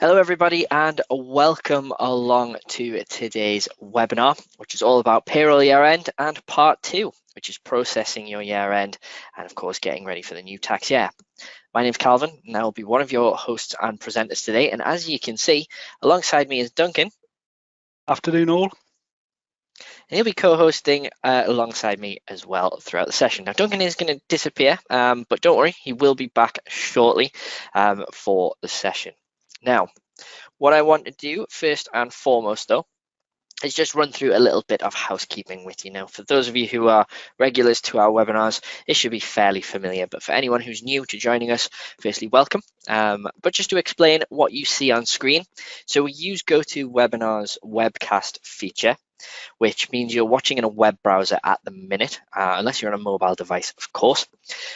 Hello, everybody, and welcome along to today's webinar, which is all about payroll year end and part 2, which is processing your year end and, of course, getting ready for the new tax year. My name's Calvin, and I will be one of your hosts and presenters today. And as you can see, alongside me is Duncan. Afternoon, all. And he'll be co-hosting alongside me as well throughout the session. Now, Duncan is going to disappear, but don't worry, he will be back shortly for the session. Now, what I want to do first and foremost, though, is just run through a little bit of housekeeping with you. Now, for those of you who are regulars to our webinars, it should be fairly familiar. But for anyone who's new to joining us, firstly, welcome. But just to explain what you see on screen, so we use GoToWebinar's webcast feature, which means you're watching in a web browser at the minute, unless you're on a mobile device, of course.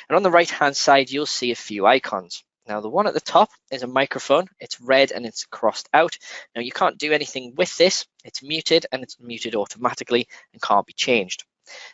And on the right-hand side, you'll see a few icons. Now, the one at the top is a microphone. It's red and it's crossed out. Now, you can't do anything with this. It's muted and it's muted automatically and can't be changed.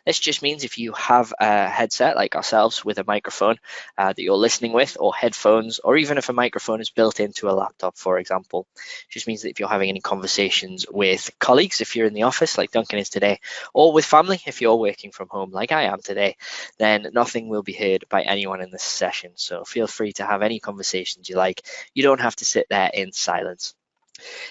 This just means if you have a headset like ourselves with a microphone that you're listening with, or headphones, or even if a microphone is built into a laptop, for example, it just means that if you're having any conversations with colleagues, if you're in the office like Duncan is today, or with family, if you're working from home like I am today, then nothing will be heard by anyone in this session. So feel free to have any conversations you like. You don't have to sit there in silence.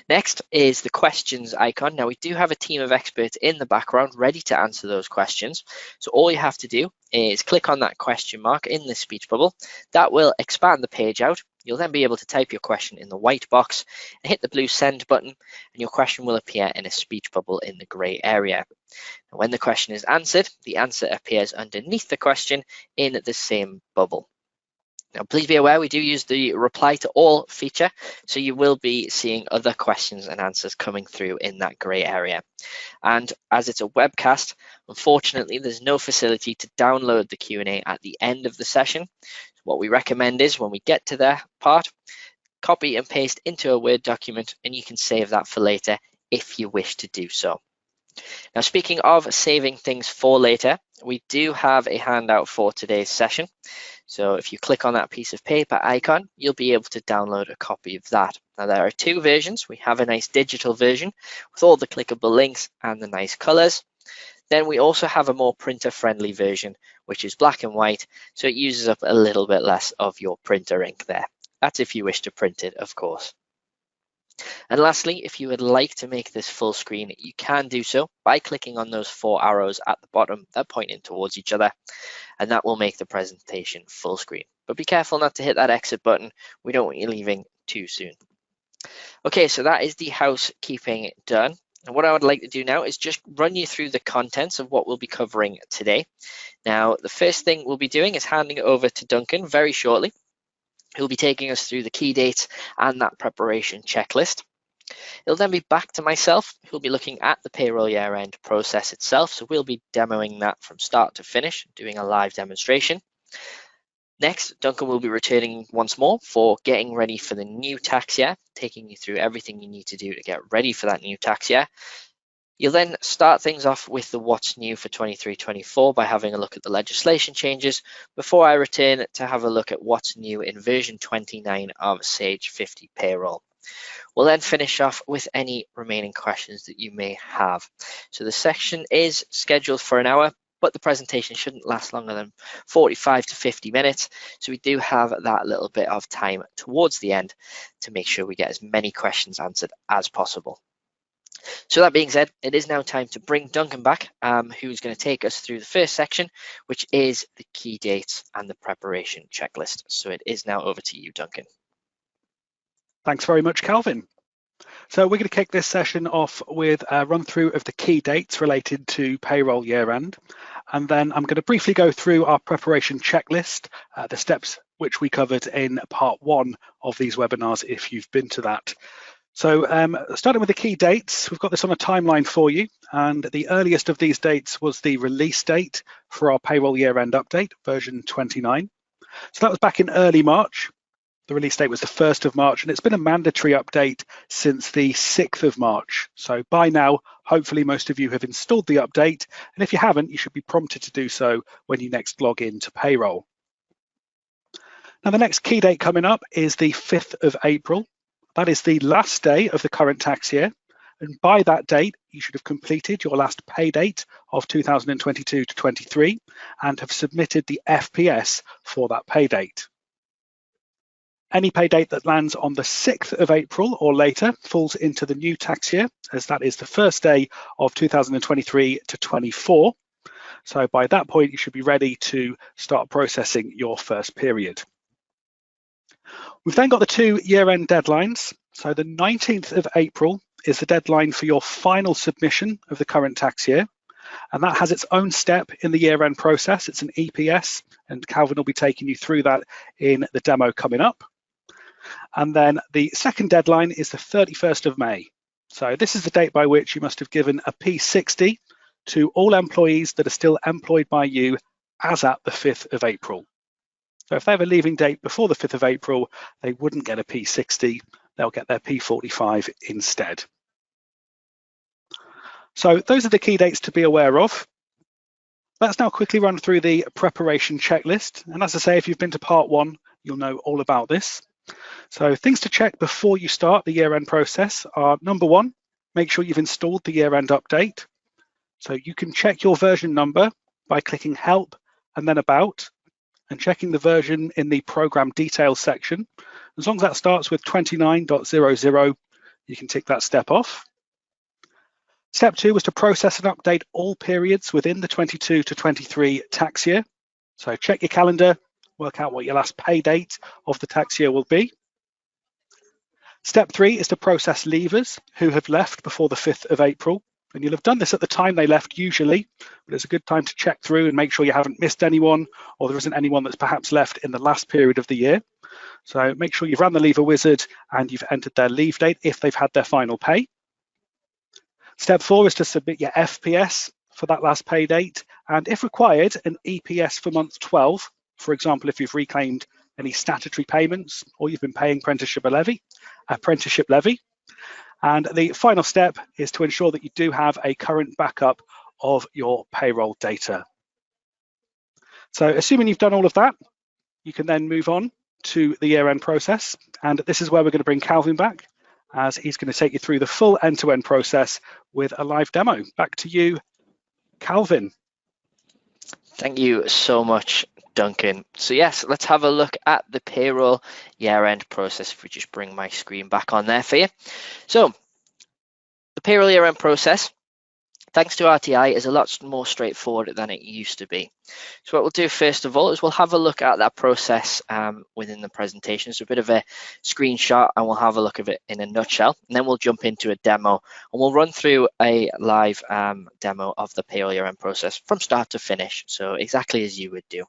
Next is the questions icon. Now, we do have a team of experts in the background ready to answer those questions. So all you have to do is click on that question mark in the speech bubble. That will expand the page out. You'll then be able to type your question in the white box and hit the blue send button, and your question will appear in a speech bubble in the grey area. And when the question is answered, the answer appears underneath the question in the same bubble. Now, please be aware we do use the reply to all feature, so you will be seeing other questions and answers coming through in that grey area. And as it's a webcast, unfortunately, there's no facility to download the Q&A at the end of the session. What we recommend is when we get to that part, copy and paste into a Word document, and you can save that for later if you wish to do so. Now, speaking of saving things for later, we do have a handout for today's session. So if you click on that piece of paper icon, you'll be able to download a copy of that. Now, there are two versions. We have a nice digital version with all the clickable links and the nice colors. Then we also have a more printer-friendly version, which is black and white, so it uses up a little bit less of your printer ink there. That's if you wish to print it, of course. And lastly, if you would like to make this full screen, you can do so by clicking on those 4 arrows at the bottom that point in towards each other, and that will make the presentation full screen. But be careful not to hit that exit button. We don't want you leaving too soon. Okay, so that is the housekeeping done. And what I would like to do now is just run you through the contents of what we'll be covering today. Now, the first thing we'll be doing is handing it over to Duncan very shortly. He'll be taking us through the key dates and that preparation checklist. It'll then be back to myself, who'll be looking at the payroll year-end process itself. So we'll be demoing that from start to finish, doing a live demonstration. Next, Duncan will be returning once more for getting ready for the new tax year, taking you through everything you need to do to get ready for that new tax year. You'll then start things off with the what's new for 23-24 by having a look at the legislation changes before I return to have a look at what's new in version 29 of Sage 50 Payroll. We'll then finish off with any remaining questions that you may have. So the section is scheduled for an hour, but the presentation shouldn't last longer than 45 to 50 minutes. So we do have that little bit of time towards the end to make sure we get as many questions answered as possible. So that being said, it is now time to bring Duncan back, who's going to take us through the first section, which is the key dates and the preparation checklist. So it is now over to you, Duncan. Thanks very much, Calvin. So we're going to kick this session off with a run through of the key dates related to payroll year end. And then I'm going to briefly go through our preparation checklist, the steps which we covered in part 1 of these webinars if you've been to that. So starting with the key dates, we've got this on a timeline for you, and the earliest of these dates was the release date for our payroll year-end update, version 29. So that was back in early March. The release date was the 1st of March, and it's been a mandatory update since the 6th of March. So by now, hopefully most of you have installed the update, and if you haven't, you should be prompted to do so when you next log in to Payroll. Now, the next key date coming up is the 5th of April. That is the last day of the current tax year. And by that date, you should have completed your last pay date of 2022 to 23 and have submitted the FPS for that pay date. Any pay date that lands on the 6th of April or later falls into the new tax year, as that is the first day of 2023 to 24. So by that point, you should be ready to start processing your first period. We've then got the two year-end deadlines. So the 19th of April is the deadline for your final submission of the current tax year. And that has its own step in the year-end process. It's an EPS, and Calvin will be taking you through that in the demo coming up. And then the second deadline is the 31st of May. So this is the date by which you must have given a P60 to all employees that are still employed by you as at the 5th of April. So if they have a leaving date before the 5th of April, they wouldn't get a P60, they'll get their P45 instead. So those are the key dates to be aware of. Let's now quickly run through the preparation checklist. And as I say, if you've been to part 1, you'll know all about this. So things to check before you start the year-end process are, number 1, make sure you've installed the year-end update. So you can check your version number by clicking Help and then About, and checking the version in the Program Details section. As long as that starts with 29.00, you can tick that step off. Step 2 was to process and update all periods within the 22 to 23 tax year. So check your calendar, work out what your last pay date of the tax year will be. Step 3 is to process leavers who have left before the 5th of April. And you'll have done this at the time they left usually, but it's a good time to check through and make sure you haven't missed anyone, or there isn't anyone that's perhaps left in the last period of the year. So make sure you've run the leaver wizard and you've entered their leave date if they've had their final pay. Step 4 is to submit your FPS for that last pay date, and if required, an EPS for month 12. For example, if you've reclaimed any statutory payments or you've been paying apprenticeship levy. And the final step is to ensure that you do have a current backup of your payroll data. So assuming you've done all of that, you can then move on to the year-end process. And this is where we're going to bring Calvin back, as he's going to take you through the full end-to-end process with a live demo. Back to you, Calvin. Thank you so much, Duncan. So yes, let's have a look at the payroll year-end process. If we just bring my screen back on there for you. So the payroll year-end process, thanks to RTI, is a lot more straightforward than it used to be. So what we'll do first of all is we'll have a look at that process within the presentation. It's a bit of a screenshot and we'll have a look at it in a nutshell. And then we'll jump into a demo and we'll run through a live demo of the payroll year-end process from start to finish. So exactly as you would do.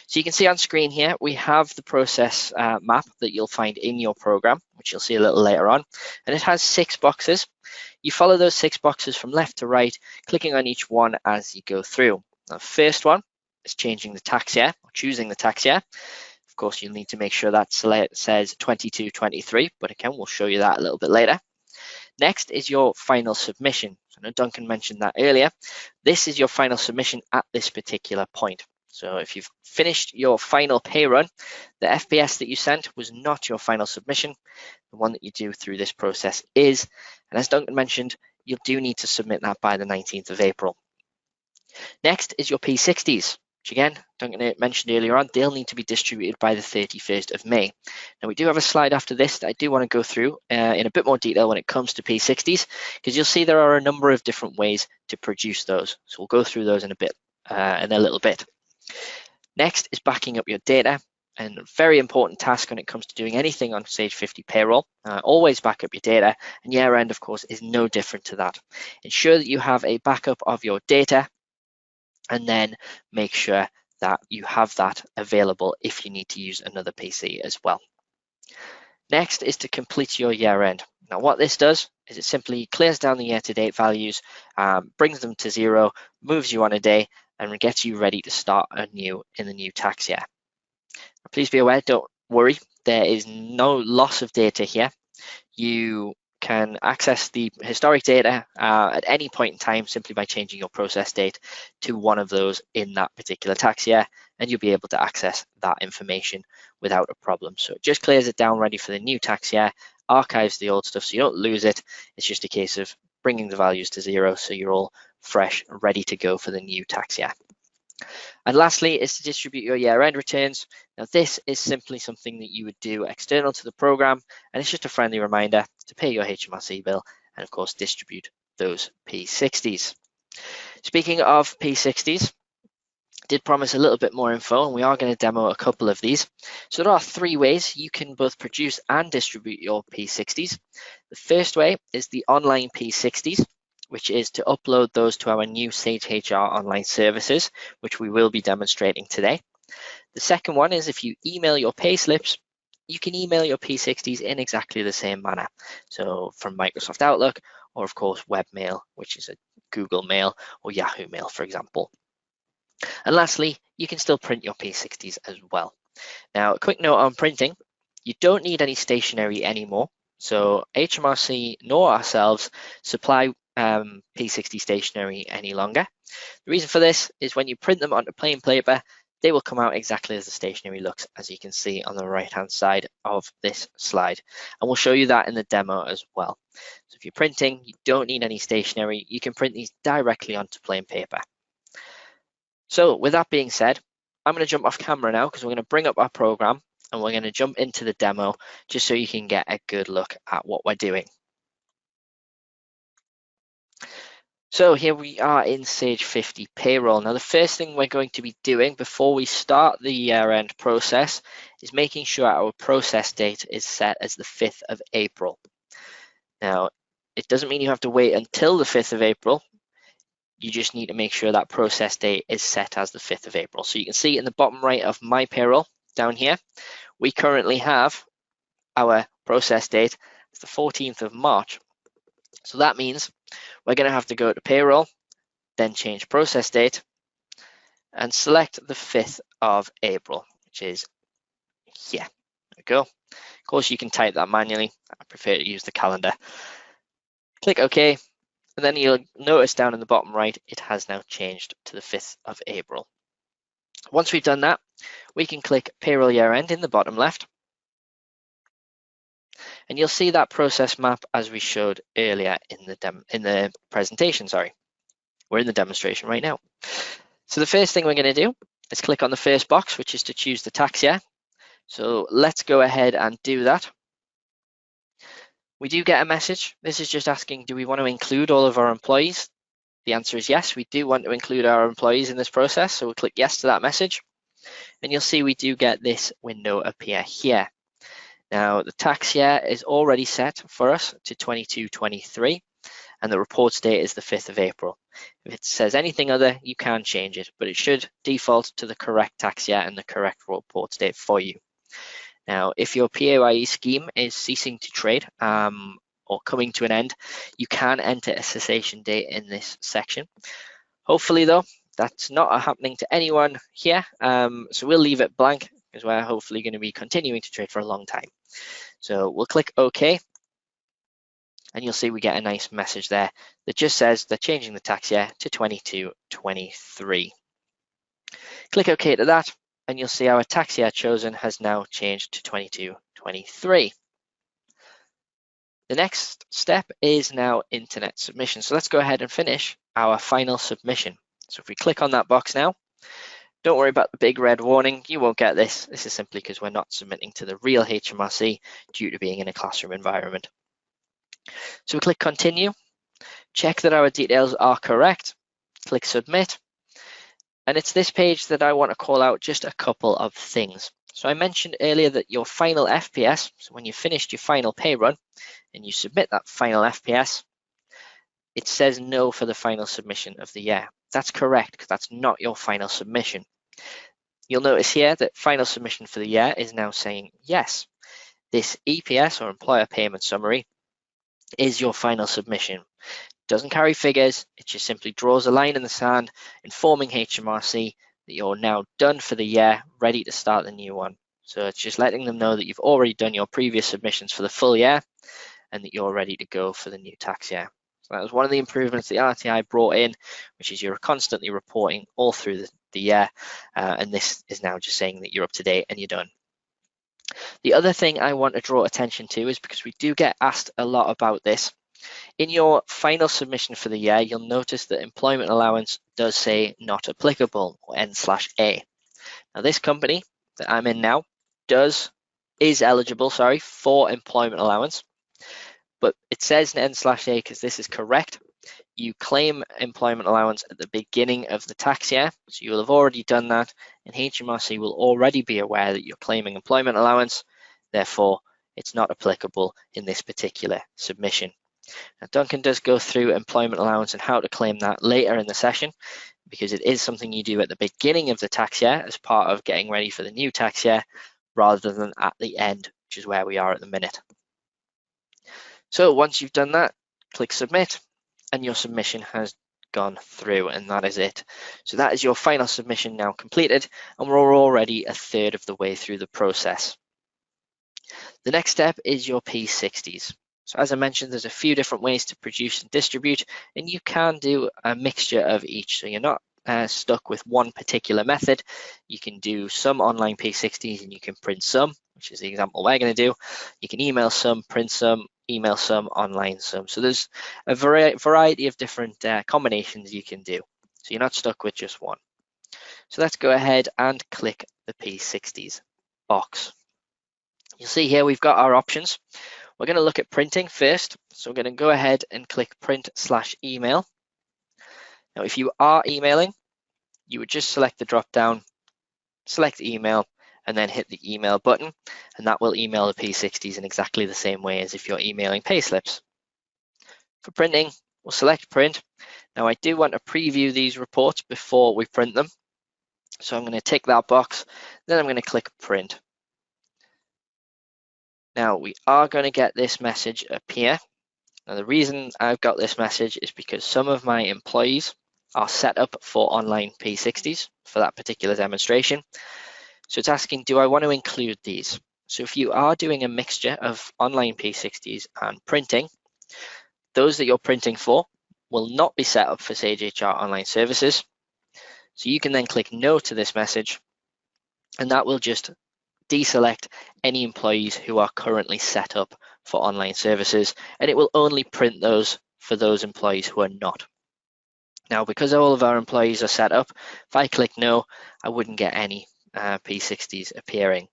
So you can see on screen here, we have the process map that you'll find in your program, which you'll see a little later on. And it has 6 boxes. You follow those 6 boxes from left to right, clicking on each one as you go through. The first one is changing the tax year, or choosing the tax year. Of course, you'll need to make sure that says 22-23, but again, we'll show you that a little bit later. Next is your final submission. So I know Duncan mentioned that earlier. This is your final submission at this particular point. So if you've finished your final pay run, the FPS that you sent was not your final submission. The one that you do through this process is, and as Duncan mentioned, you do need to submit that by the 19th of April. Next is your P60s, which again, Duncan mentioned earlier on, they'll need to be distributed by the 31st of May. Now we do have a slide after this that I do want to go through in a bit more detail when it comes to P60s, because you'll see there are a number of different ways to produce those. So we'll go through those in a little bit. Next is backing up your data, and a very important task when it comes to doing anything on Sage 50 payroll. Always back up your data, and year end, of course, is no different to that. Ensure that you have a backup of your data, and then make sure that you have that available if you need to use another PC as well. Next is to complete your year end. Now what this does is it simply clears down the year-to-date values, brings them to 0, moves you on a day, and gets you ready to start anew in the new tax year. Now, please be aware, don't worry, there is no loss of data here. You can access the historic data at any point in time simply by changing your process date to one of those in that particular tax year, and you'll be able to access that information without a problem. So it just clears it down ready for the new tax year, archives the old stuff so you don't lose it. It's just a case of bringing the values to 0 so you're all fresh, ready to go for the new tax year. And lastly is to distribute your year-end returns. Now this is simply something that you would do external to the program, and it's just a friendly reminder to pay your HMRC bill and of course distribute those P60s. Speaking of P60s, did promise a little bit more info, and we are going to demo a couple of these. So there are 3 ways you can both produce and distribute your P60s. The first way is the online P60s, which is to upload those to our new Sage HR online services, which we will be demonstrating today. The second one is if you email your payslips, you can email your P60s in exactly the same manner. So from Microsoft Outlook, or of course webmail, which is a Google Mail or Yahoo Mail, for example. And lastly, you can still print your P60s as well. Now, a quick note on printing, you don't need any stationery anymore. So HMRC nor ourselves supply P60 stationery any longer. The reason for this is when you print them onto plain paper, they will come out exactly as the stationery looks, as you can see on the right-hand side of this slide. And we'll show you that in the demo as well. So if you're printing, you don't need any stationery. You can print these directly onto plain paper. So with that being said, I'm going to jump off camera now because we're going to bring up our program and we're going to jump into the demo just so you can get a good look at what we're doing. So here we are in Sage 50 Payroll. Now the first thing we're going to be doing before we start the year-end process is making sure our process date is set as the 5th of April. Now it doesn't mean you have to wait until the 5th of April. You just need to make sure that process date is set as the 5th of April. So you can see in the bottom right of my payroll down here, we currently have our process date as the 14th of March. So that means we're going to have to go to payroll, then change process date and select the 5th of April, which is here. There we go. Of course, you can type that manually. I prefer to use the calendar. Click OK. And then you'll notice down in the bottom right, it has now changed to the 5th of April. Once we've done that, we can click Payroll Year End in the bottom left. And you'll see that process map as we showed earlier in the presentation, sorry. We're in the demonstration right now. So the first thing we're going to do is click on the first box, which is to choose the tax year. So let's go ahead and do that. We do get a message. This is just asking, do we want to include all of our employees? The answer is yes, we do want to include our employees in this process. So we'll click yes to that message. And you'll see we do get this window appear here. Now, the tax year is already set for us to 22-23, and the report date is the 5th of April. If it says anything other, you can change it, but it should default to the correct tax year and the correct report date for you. Now, if your PAYE scheme is ceasing to trade or coming to an end, you can enter a cessation date in this section. Hopefully, though, that's not happening to anyone here, so we'll leave it blank because we're hopefully going to be continuing to trade for a long time. So we'll click OK, and you'll see we get a nice message there that just says they're changing the tax year to 22-23. Click OK to that, and you'll see our tax year chosen has now changed to 22-23. The next step is now internet submission. So let's go ahead and finish our final submission. So if we click on that box now, don't worry about the big red warning. You won't get this. This is simply because we're not submitting to the real HMRC due to being in a classroom environment. So we click continue, check that our details are correct, click submit. And it's this page that I want to call out just a couple of things. So I mentioned earlier that your final FPS, so when you finished your final pay run and you submit that final FPS, it says no for the final submission of the year. That's correct, because that's not your final submission. You'll notice here that final submission for the year is now saying yes. This EPS or employer payment summary is your final submission. It doesn't carry figures, it just simply draws a line in the sand, informing HMRC that you're now done for the year, ready to start the new one. So it's just letting them know that you've already done your previous submissions for the full year and that you're ready to go for the new tax year. So that was one of the improvements the RTI brought in, which is you're constantly reporting all through the year, and this is now just saying that you're up to date and you're done. The other thing I want to draw attention to is because we do get asked a lot about this. In your final submission for the year, you'll notice that employment allowance does say not applicable, or N/A. Now this company that I'm in now is eligible, for employment allowance, but it says N/A because this is correct. You claim employment allowance at the beginning of the tax year, so you'll have already done that, and HMRC will already be aware that you're claiming employment allowance. Therefore, it's not applicable in this particular submission. Now, Duncan does go through employment allowance and how to claim that later in the session, because it is something you do at the beginning of the tax year as part of getting ready for the new tax year, rather than at the end, which is where we are at the minute. So once you've done that, click submit, and your submission has gone through, and that is it. So that is your final submission now completed, and we're already a third of the way through the process. The next step is your P60s. So as I mentioned, there's a few different ways to produce and distribute, and you can do a mixture of each. So you're not stuck with one particular method. You can do some online P60s and you can print some, which is the example we're going to do. You can email some, print some, email some, online some. So there's a variety of different combinations you can do. So you're not stuck with just one. So let's go ahead and click the P60s box. You'll see here we've got our options. We're going to look at printing first. So we're going to go ahead and click print/email. Now, if you are emailing, you would just select the drop down, select email, and then hit the email button, and that will email the P60s in exactly the same way as if you're emailing payslips. For printing, we'll select print. Now, I do want to preview these reports before we print them. So I'm going to tick that box, then I'm going to click print. Now, we are going to get this message appear. Now, the reason I've got this message is because some of my employees are set up for online P60s for that particular demonstration. So it's asking, do I want to include these? So if you are doing a mixture of online P60s and printing, those that you're printing for will not be set up for Sage HR Online Services. So you can then click no to this message, and that will just deselect any employees who are currently set up for online services, and it will only print those for those employees who are not. Now, because all of our employees are set up, if I click no, I wouldn't get any P60s appearing.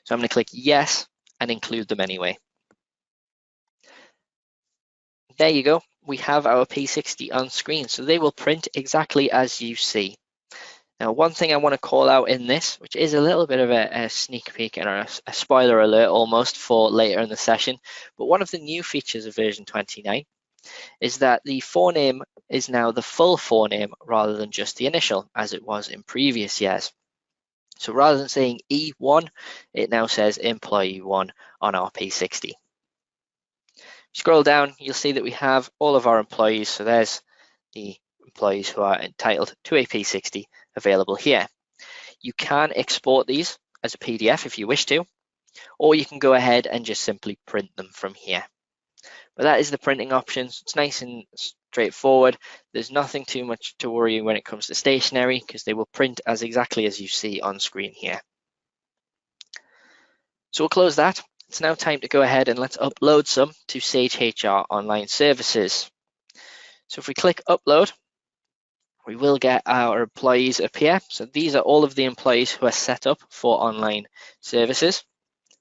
So I'm going to click yes and include them anyway. There you go. We have our P60 on screen, so they will print exactly as you see. Now, one thing I want to call out in this, which is a little bit of a sneak peek and a spoiler alert almost for later in the session, but one of the new features of version 29 is that the forename is now the full forename rather than just the initial, as it was in previous years. So rather than saying E1, it now says employee 1 on our P60. Scroll down, you'll see that we have all of our employees. So there's the employees who are entitled to a P60 available here. You can export these as a PDF if you wish to, or you can go ahead and just simply print them from here. But that is the printing options. It's nice and straightforward. There's nothing too much to worry when it comes to stationery because they will print as exactly as you see on screen here. So we'll close that. It's now time to go ahead and let's upload some to Sage HR Online Services. So if we click upload, we will get our employees appear. So these are all of the employees who are set up for online services,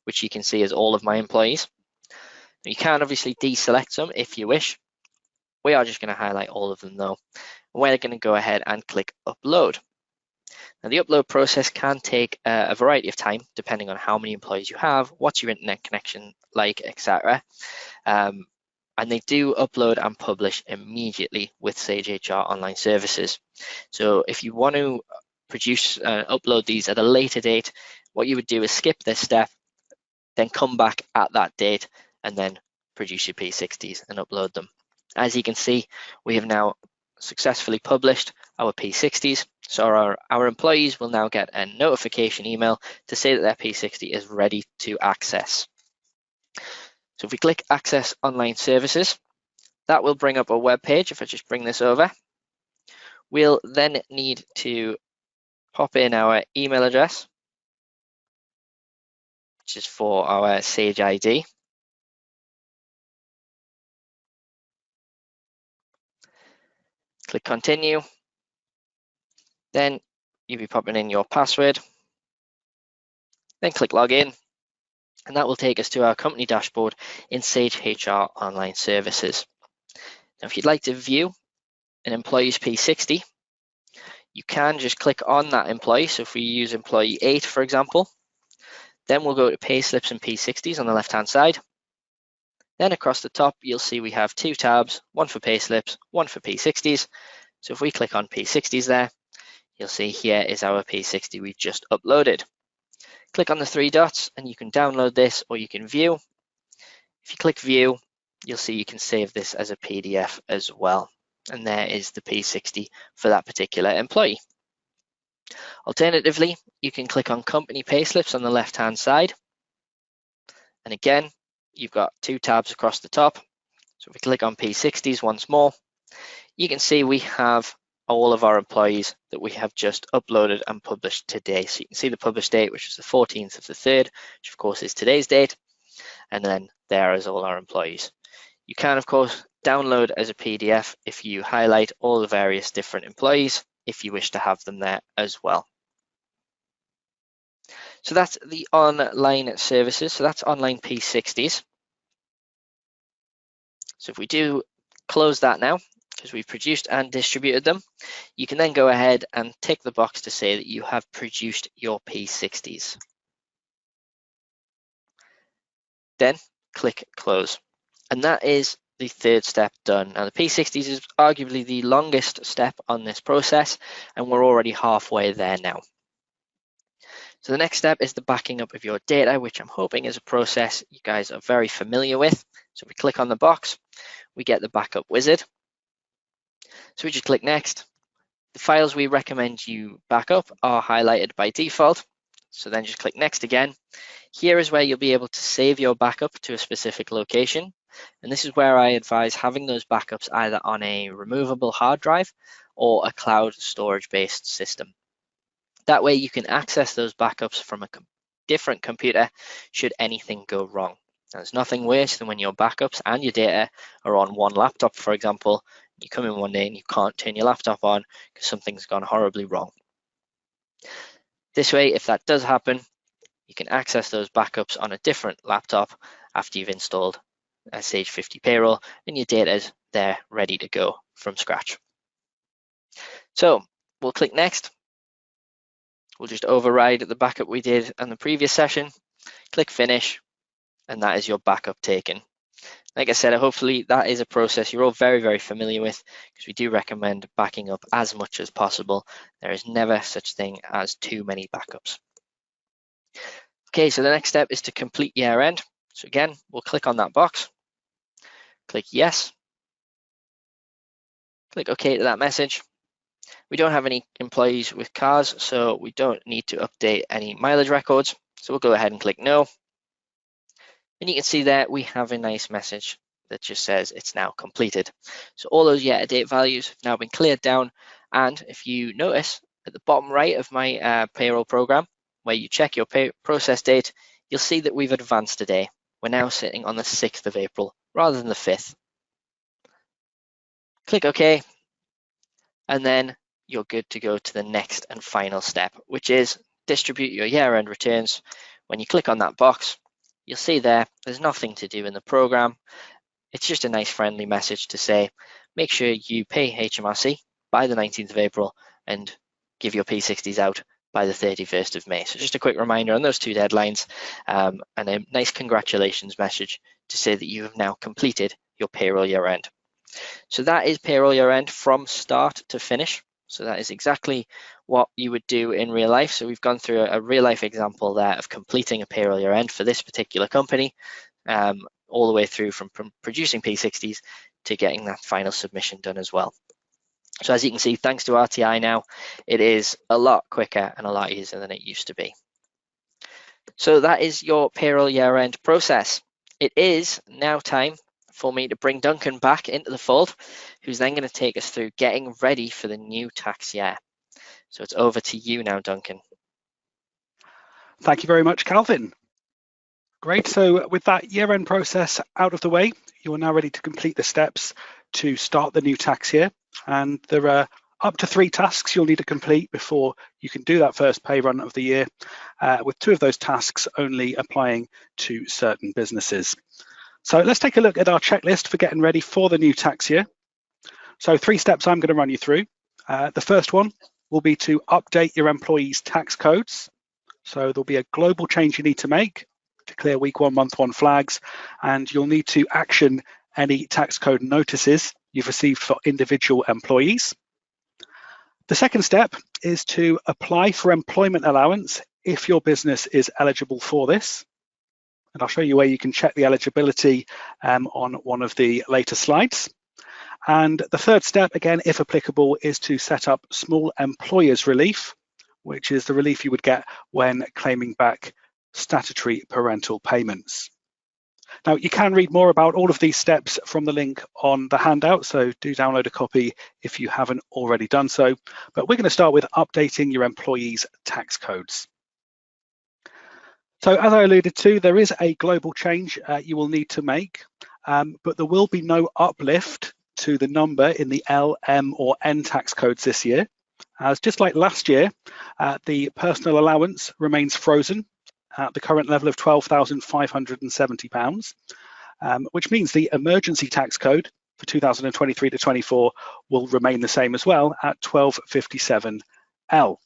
which you can see as all of my employees. You can obviously deselect some if you wish. We are just going to highlight all of them though. We're going to go ahead and click upload. Now the upload process can take a variety of time depending on how many employees you have, what's your internet connection like, etc. And they do upload and publish immediately with Sage HR Online Services. So if you want to produce upload these at a later date, what you would do is skip this step, then come back at that date and then produce your P60s and upload them. As you can see, we have now successfully published our P60s. So our employees will now get a notification email to say that their P60 is ready to access. So if we click Access Online Services, that will bring up a web page. If I just bring this over, we'll then need to pop in our email address. which is for our Sage ID. Click continue. Then you'll be popping in your password. Then click login. And that will take us to our company dashboard in Sage HR Online Services. Now, if you'd like to view an employee's P60, you can just click on that employee. So if we use employee 8, for example, then we'll go to payslips and P60s on the left-hand side. Then across the top, you'll see we have 2 tabs, one for payslips, one for P60s. So if we click on P60s there, you'll see here is our P60 we've just uploaded. Click on the 3 dots and you can download this or you can view. If you click view, you'll see you can save this as a PDF as well. And there is the P60 for that particular employee. Alternatively, you can click on company payslips on the left-hand side. And again, you've got 2 tabs across the top. So if we click on P60s once more, you can see we have all of our employees that we have just uploaded and published today. So you can see the published date, which is the 14th of the 3rd, which of course is today's date. And then there is all our employees. You can, of course, download as a PDF if you highlight all the various different employees, if you wish to have them there as well. So that's the online services. So that's online P60s. So if we do close that now, because we've produced and distributed them, you can then go ahead and tick the box to say that you have produced your P60s. Then click close. And that is the 3rd step done. Now the P60s is arguably the longest step on this process, and we're already halfway there now. So the next step is the backing up of your data, which I'm hoping is a process you guys are very familiar with. So we click on the box, we get the backup wizard. So we just click next. The files we recommend you back up are highlighted by default. So then just click next again. Here is where you'll be able to save your backup to a specific location. And this is where I advise having those backups either on a removable hard drive or a cloud storage-based system. That way you can access those backups from a different computer should anything go wrong. Now, there's nothing worse than when your backups and your data are on one laptop, for example. You come in one day and you can't turn your laptop on because something's gone horribly wrong. This way, if that does happen, you can access those backups on a different laptop after you've installed Sage 50 Payroll and your data is there ready to go from scratch. So we'll click next. We'll just override the backup we did on the previous session, click finish, and that is your backup taken. Like I said, hopefully that is a process you're all very, very familiar with, because we do recommend backing up as much as possible. There is never such thing as too many backups. Okay, so the next step is to complete year end. So again, we'll click on that box, click yes, click OK to that message. We don't have any employees with cars, so we don't need to update any mileage records. So we'll go ahead and click no. And you can see there we have a nice message that just says it's now completed. So all those year-to-date values have now been cleared down. And if you notice at the bottom right of my payroll program, where you check your process date, you'll see that we've advanced a day. We're now sitting on the 6th of April rather than the 5th. Click OK, and then you're good to go to the next and final step, which is distribute your year-end returns. When you click on that box, you'll see there's nothing to do in the program. It's just a nice friendly message to say, make sure you pay HMRC by the 19th of April and give your P60s out by the 31st of May. So just a quick reminder on those 2 deadlines and a nice congratulations message to say that you have now completed your payroll year end. So that is payroll year end from start to finish. So that is exactly what you would do in real life. So we've gone through a real life example there of completing a payroll year end for this particular company, all the way through from producing P60s to getting that final submission done as well. So as you can see, thanks to RTI now, it is a lot quicker and a lot easier than it used to be. So that is your payroll year end process. It is now time for me to bring Duncan back into the fold, who's then going to take us through getting ready for the new tax year. So it's over to you now, Duncan. Thank you very much, Calvin. Great, so with that year-end process out of the way, you are now ready to complete the steps to start the new tax year. And there are up to 3 tasks you'll need to complete before you can do that first pay run of the year, with 2 of those tasks only applying to certain businesses. So let's take a look at our checklist for getting ready for the new tax year. So 3 steps I'm going to run you through. The first one will be to update your employees' tax codes. So there'll be a global change you need to make to clear week 1, month 1 flags, and you'll need to action any tax code notices you've received for individual employees. The second step is to apply for employment allowance if your business is eligible for this. And I'll show you where you can check the eligibility on one of the later slides. And the third step, again, if applicable, is to set up small employers relief, which is the relief you would get when claiming back statutory parental payments. Now, you can read more about all of these steps from the link on the handout, so do download a copy if you haven't already done so. But we're going to start with updating your employees' tax codes. So as I alluded to, there is a global change you will need to make, but there will be no uplift to the number in the L, M or N tax codes this year. As just like last year, the personal allowance remains frozen at the current level of £12,570, which means the emergency tax code for 2023 to 24 will remain the same as well at 1257L. But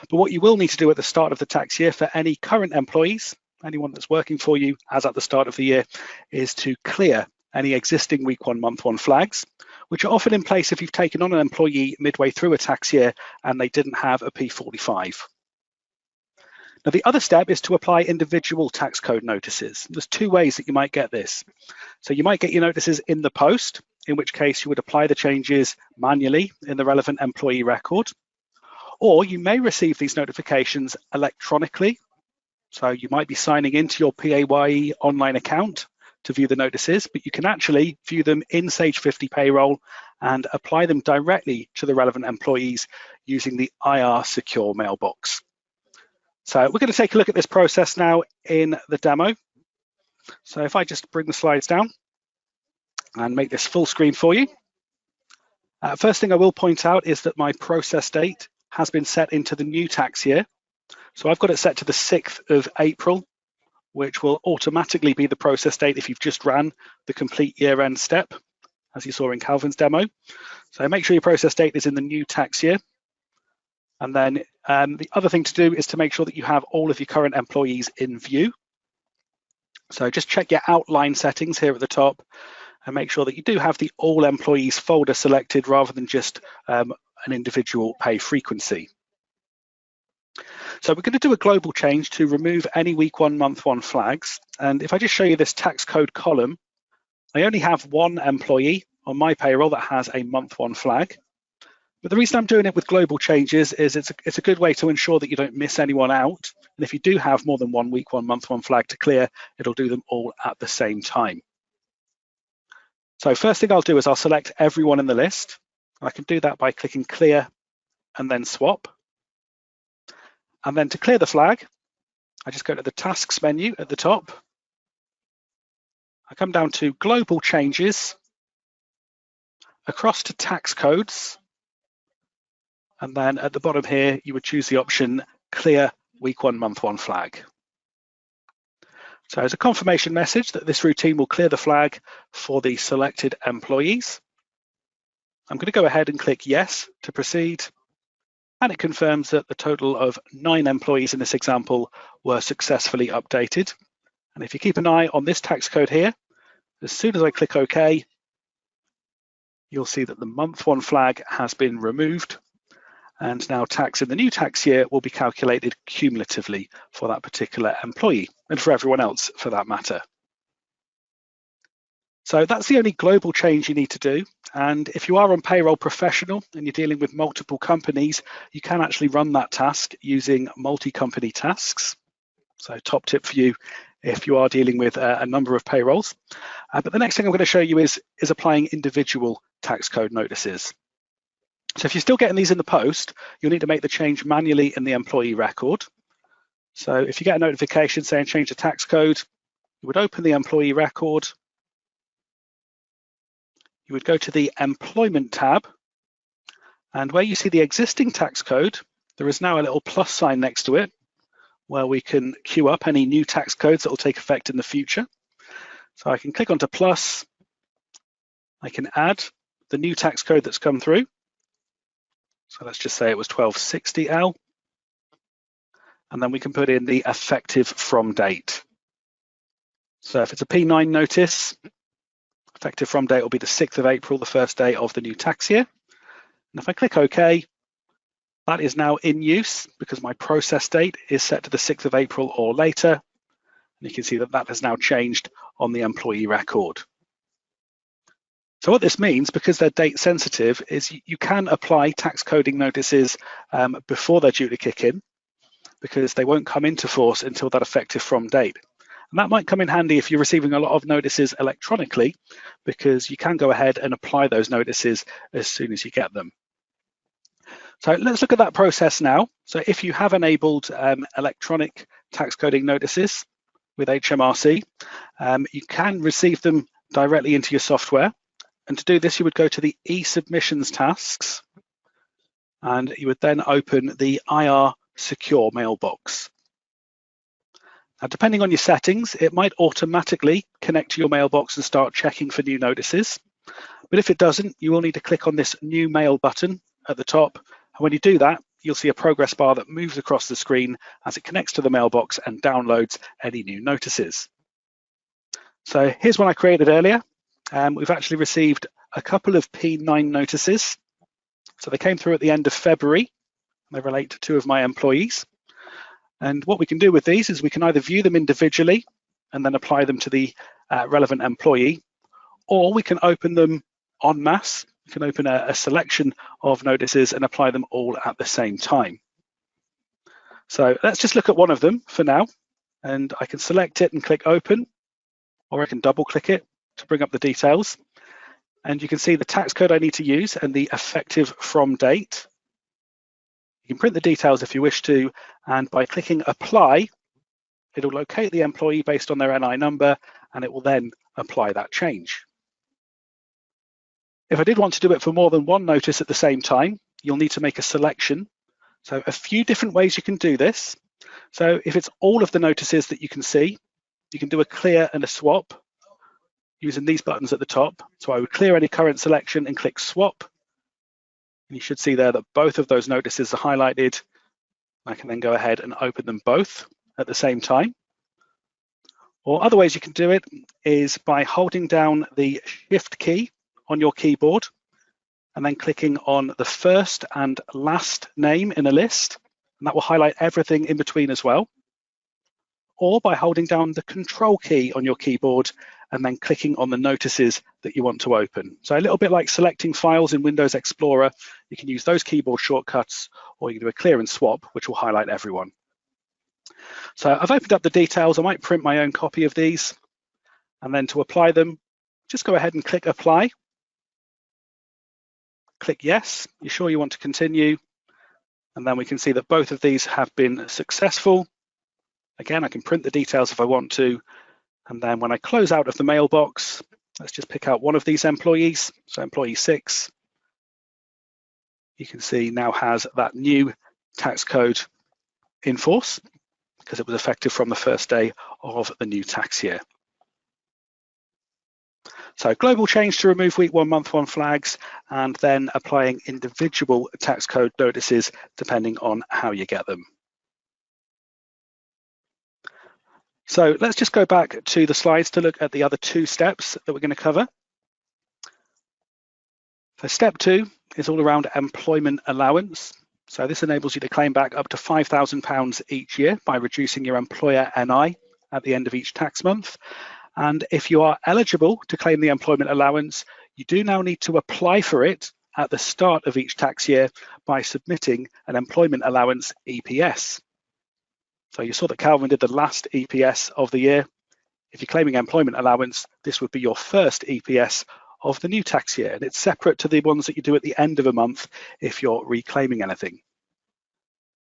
what you will need to do at the start of the tax year for any current employees, anyone that's working for you as at the start of the year, is to clear any existing week 1, month 1 flags, which are often in place if you've taken on an employee midway through a tax year and they didn't have a P45. Now, the other step is to apply individual tax code notices. There's 2 ways that you might get this. So you might get your notices in the post, in which case you would apply the changes manually in the relevant employee record. Or you may receive these notifications electronically. So you might be signing into your PAYE online account to view the notices, but you can actually view them in Sage 50 Payroll and apply them directly to the relevant employees using the IR Secure mailbox. So we're going to take a look at this process now in the demo. So if I just bring the slides down and make this full screen for you. First thing I will point out is that my process date has been set into the new tax year. So I've got it set to the 6th of April, which will automatically be the process date if you've just ran the complete year-end step, as you saw in Calvin's demo. So make sure your process date is in the new tax year. And then the other thing to do is to make sure that you have all of your current employees in view. So just check your outline settings here at the top and make sure that you do have the all employees folder selected rather than just an individual pay frequency. So we're going to do a global change to remove any week 1, month 1 flags. And if I just show you this tax code column, I only have 1 employee on my payroll that has a month 1 flag. But the reason I'm doing it with global changes is it's a good way to ensure that you don't miss anyone out. And if you do have more than 1 week 1, month 1 flag to clear, it'll do them all at the same time. So first thing I'll do is I'll select everyone in the list. I can do that by clicking clear and then swap. And then to clear the flag, I just go to the tasks menu at the top. I come down to global changes, across to tax codes. And then at the bottom here, you would choose the option clear week 1, month 1 flag. So as a confirmation message that this routine will clear the flag for the selected employees, I'm going to go ahead and click yes to proceed. And it confirms that the total of 9 employees in this example were successfully updated. And if you keep an eye on this tax code here, as soon as I click OK, you'll see that the month 1 flag has been removed. And now tax in the new tax year will be calculated cumulatively for that particular employee and for everyone else for that matter. So that's the only global change you need to do. And if you are on Payroll Professional and you're dealing with multiple companies, you can actually run that task using multi-company tasks. So top tip for you if you are dealing with a number of payrolls. But the next thing I'm going to show you is applying individual tax code notices. So if you're still getting these in the post, you'll need to make the change manually in the employee record. So if you get a notification saying change the tax code, you would open the employee record. You would go to the Employment tab, and where you see the existing tax code, there is now a little plus sign next to it where we can queue up any new tax codes that will take effect in the future. So I can click onto plus, I can add the new tax code that's come through. So let's just say it was 1260L, and then we can put in the effective from date. So if it's a P9 notice, effective from date will be the 6th of April, the first day of the new tax year. And if I click OK, that is now in use because my process date is set to the 6th of April or later. And you can see that that has now changed on the employee record. So what this means, because they're date sensitive, is you can apply tax coding notices before they're due to kick in, because they won't come into force until that effective from date. And that might come in handy if you're receiving a lot of notices electronically, because you can go ahead and apply those notices as soon as you get them. So let's look at that process now. So if you have enabled electronic tax coding notices with HMRC, you can receive them directly into your software. And to do this, you would go to the e-submissions tasks, and you would then open the IR secure mailbox. Now, depending on your settings, it might automatically connect to your mailbox and start checking for new notices. But if it doesn't, you will need to click on this new mail button at the top. And when you do that, you'll see a progress bar that moves across the screen as it connects to the mailbox and downloads any new notices. So here's one I created earlier. We've actually received a couple of P9 notices. So they came through at the end of February. They relate to 2 of my employees. And what we can do with these is we can either view them individually and then apply them to the relevant employee, or we can open them en masse. We can open a selection of notices and apply them all at the same time. So let's just look at one of them for now. And I can select it and click open, or I can double click it to bring up the details. And you can see the tax code I need to use and the effective from date. You can print the details if you wish to, and by clicking apply, it'll locate the employee based on their NI number, and it will then apply that change. If I did want to do it for more than one notice at the same time, you'll need to make a selection. So a few different ways you can do this. So if it's all of the notices that you can see, you can do a clear and a swap using these buttons at the top. So I would clear any current selection and click swap. And you should see there that both of those notices are highlighted. I can then go ahead and open them both at the same time. Or other ways you can do it is by holding down the Shift key on your keyboard and then clicking on the first and last name in a list, and that will highlight everything in between as well. Or by holding down the Control key on your keyboard and then clicking on the notices that you want to open. So a little bit like selecting files in Windows Explorer, you can use those keyboard shortcuts, or you can do a clear and swap, which will highlight everyone. So I've opened up the details. I might print my own copy of these, and then to apply them, just go ahead and click apply. Click yes, you're sure you want to continue, and then we can see that both of these have been successful. Again, I can print the details if I want to, and then when I close out of the mailbox, let's just pick out one of these employees. So employee 6, you can see now has that new tax code in force because it was effective from the first day of the new tax year. So global change to remove week 1, month 1 flags, and then applying individual tax code notices depending on how you get them. So let's just go back to the slides to look at the other 2 steps that we're going to cover. So step 2 is all around employment allowance. So this enables you to claim back up to £5,000 each year by reducing your employer NI at the end of each tax month. And if you are eligible to claim the employment allowance, you do now need to apply for it at the start of each tax year by submitting an employment allowance EPS. So you saw that Calvin did the last EPS of the year. If you're claiming employment allowance, this would be your first EPS of the new tax year, and it's separate to the ones that you do at the end of a month if you're reclaiming anything.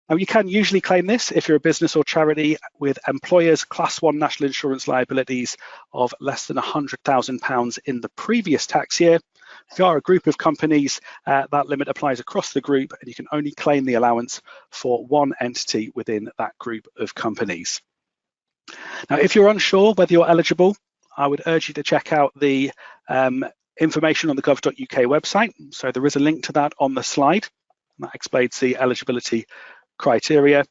Now, you can usually claim this if you're a business or charity with employers' Class 1 national insurance liabilities of less than £100,000 in the previous tax year. If you are a group of companies, that limit applies across the group, and you can only claim the allowance for one entity within that group of companies. Now, if you're unsure whether you're eligible, I would urge you to check out the information on the gov.uk website. So there is a link to that on the slide. That explains the eligibility criteria,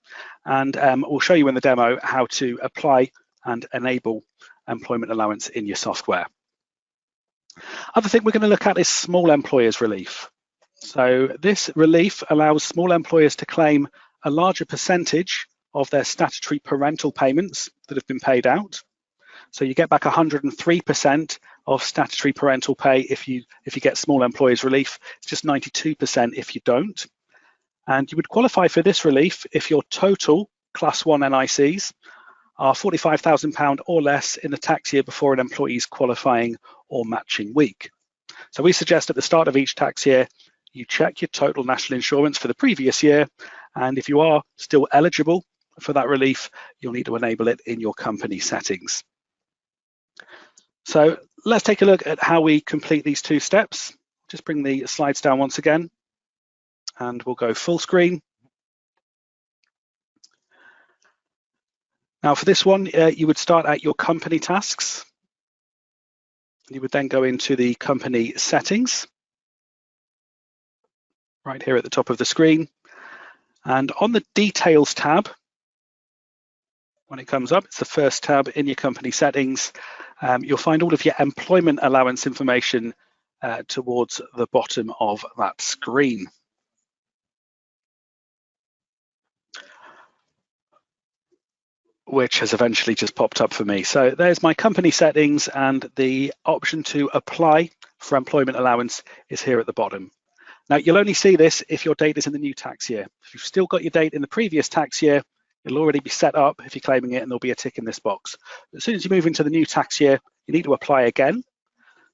and we'll show you in the demo how to apply and enable employment allowance in your software. Other thing we're going to look at is small employers relief. So this relief allows small employers to claim a larger percentage of their statutory parental payments that have been paid out. So you get back 103% of statutory parental pay if you get small employers relief. It's just 92% if you don't. And you would qualify for this relief if your total Class 1 NICs are £45,000 or less in the tax year before an employee's qualifying or matching week. So we suggest at the start of each tax year, you check your total national insurance for the previous year, and if you are still eligible for that relief, you'll need to enable it in your company settings. So let's take a look at how we complete these two steps. Just bring the slides down once again, and we'll go full screen. Now for this one, you would start at your company tasks. You would then go into the company settings, right here at the top of the screen. And on the details tab, when it comes up, it's the first tab in your company settings. You'll find all of your employment allowance information towards the bottom of that screen. Which has eventually just popped up for me. So there's my company settings, and the option to apply for employment allowance is here at the bottom. Now you'll only see this if your date is in the new tax year. If you've still got your date in the previous tax year, it'll already be set up if you're claiming it, and there'll be a tick in this box. As soon as you move into the new tax year, you need to apply again.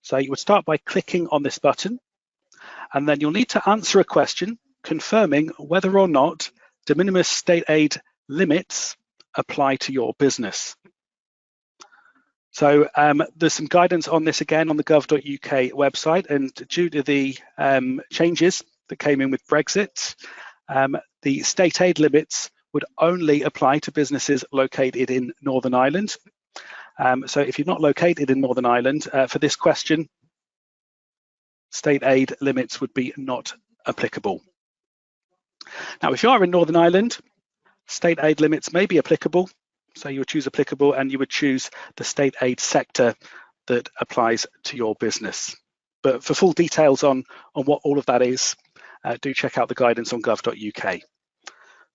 So you would start by clicking on this button, and then you'll need to answer a question confirming whether or not de minimis state aid limits apply to your business. So there's some guidance on this again on the gov.uk website, and due to the changes that came in with Brexit, the state aid limits would only apply to businesses located in Northern Ireland. So if you're not located in Northern Ireland, for this question, state aid limits would be not applicable. Now, if you are in Northern Ireland, state aid limits may be applicable, so you would choose applicable, and you would choose the state aid sector that applies to your business. But for full details on what all of that is, do check out the guidance on gov.uk.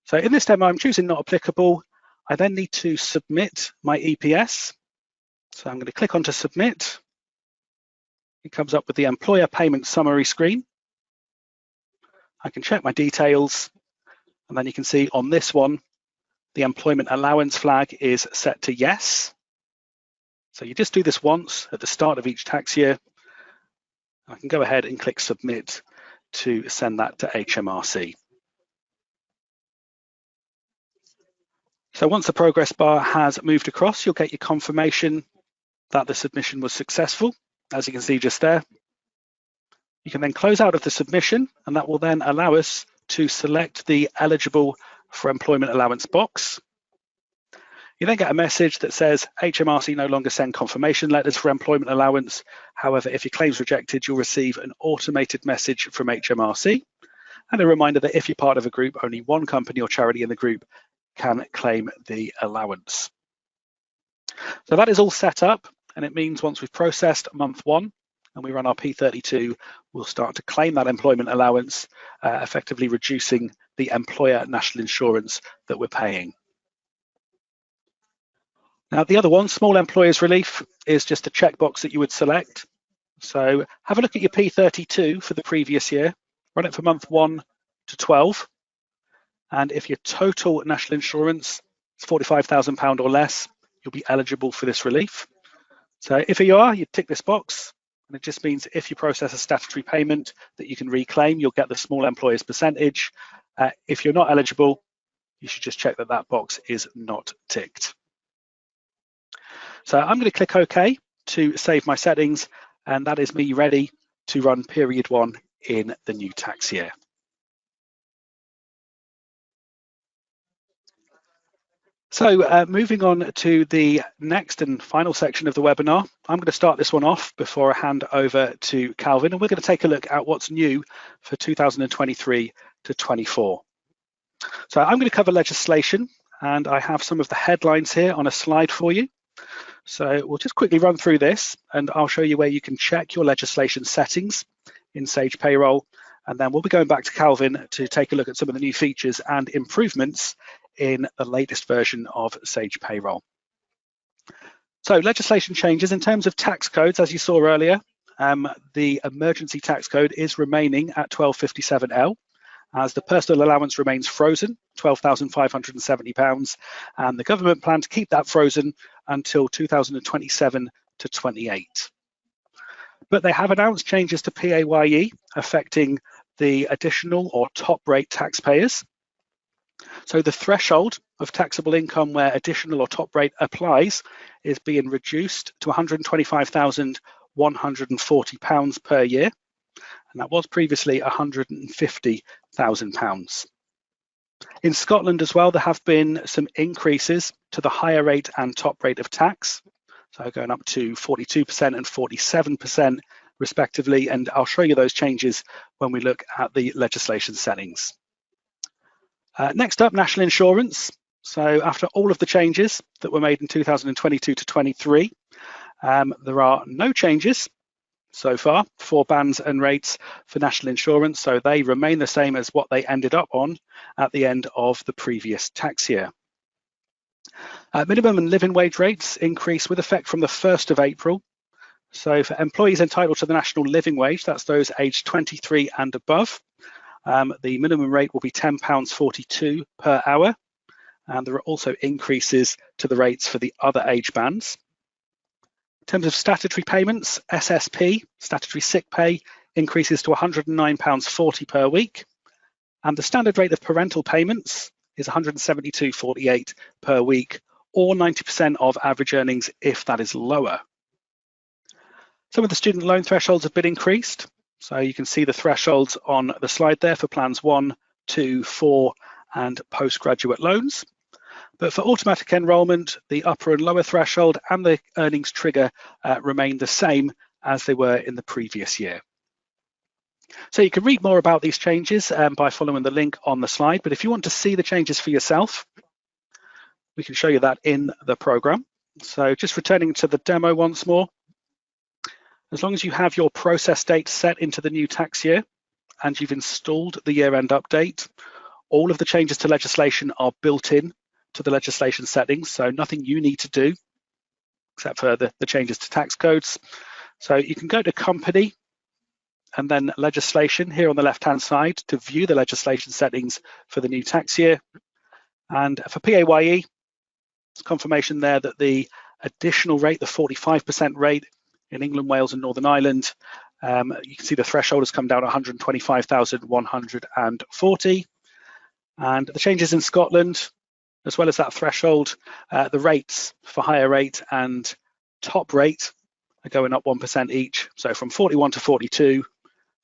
So in this demo, I'm choosing not applicable. I then need to submit my EPS. So I'm going to click onto submit. It comes up with the employer payment summary screen. I can check my details, and then you can see on this one, the employment allowance flag is set to yes. So you just do this once at the start of each tax year. I can go ahead and click submit to send that to HMRC. So once the progress bar has moved across, you'll get your confirmation that the submission was successful, as you can see just there. You can then close out of the submission, and that will then allow us to select the eligible for employment allowance box. You then get a message that says HMRC no longer send confirmation letters for employment allowance. However, if your claim's rejected, you'll receive an automated message from HMRC and a reminder that if you're part of a group, only one company or charity in the group can claim the allowance. So that is all set up, and it means once we've processed month one and we run our P32, we'll start to claim that employment allowance, effectively reducing the employer national insurance that we're paying. Now, the other one, small employers relief, is just a checkbox that you would select. So have a look at your P32 for the previous year, run it for month 1 to 12. And if your total national insurance is £45,000 or less, you'll be eligible for this relief. So if you are, you tick this box, and it just means if you process a statutory payment that you can reclaim, you'll get the small employers percentage. If you're not eligible, you should just check that that box is not ticked. So I'm going to click OK to save my settings, and that is me ready to run period 1 in the new tax year. So moving on to the next and final section of the webinar, I'm going to start this one off before I hand over to Calvin, and we're going to take a look at what's new for 2023 to 24. So I'm going to cover legislation, and I have some of the headlines here on a slide for you. So we'll just quickly run through this, and I'll show you where you can check your legislation settings in Sage Payroll, and then we'll be going back to Calvin to take a look at some of the new features and improvements in the latest version of Sage Payroll. So legislation changes in terms of tax codes, as you saw earlier. The emergency tax code is remaining at 1257L, as the personal allowance remains frozen, £12,570, and the government plan to keep that frozen until 2027 to 28. But they have announced changes to PAYE affecting the additional or top rate taxpayers. So the threshold of taxable income where additional or top rate applies is being reduced to £125,140 per year, and that was previously £150,000. In Scotland as well, there have been some increases to the higher rate and top rate of tax, so going up to 42% and 47% respectively, and I'll show you those changes when we look at the legislation settings. Next up, national insurance. So after all of the changes that were made in 2022 to 23, there are no changes so far for bands and rates for national insurance, so they remain the same as what they ended up on at the end of the previous tax year. Minimum and living wage rates increase with effect from the 1st of April. So for employees entitled to the national living wage, that's those aged 23 and above, the minimum rate will be £10.42 per hour, and there are also increases to the rates for the other age bands. In terms of statutory payments, SSP, statutory sick pay, increases to £109.40 per week, and the standard rate of parental payments is £172.48 per week, or 90% of average earnings if that is lower. Some of the student loan thresholds have been increased. So you can see the thresholds on the slide there for plans 1, 2, 4, and postgraduate loans. But for automatic enrolment, the upper and lower threshold and the earnings trigger remain the same as they were in the previous year. So you can read more about these changes by following the link on the slide. But if you want to see the changes for yourself, we can show you that in the program. So just returning to the demo once more. As long as you have your process date set into the new tax year and you've installed the year-end update, all of the changes to legislation are built in to the legislation settings, so nothing you need to do except for the changes to tax codes. So you can go to Company and then Legislation here on the left-hand side to view the legislation settings for the new tax year. And for PAYE, it's confirmation there that the additional rate, the 45% rate, in England, Wales and Northern Ireland, you can see the threshold has come down to 125,140. And the changes in Scotland, as well as that threshold, the rates for higher rate and top rate are going up 1% each. So from 41 to 42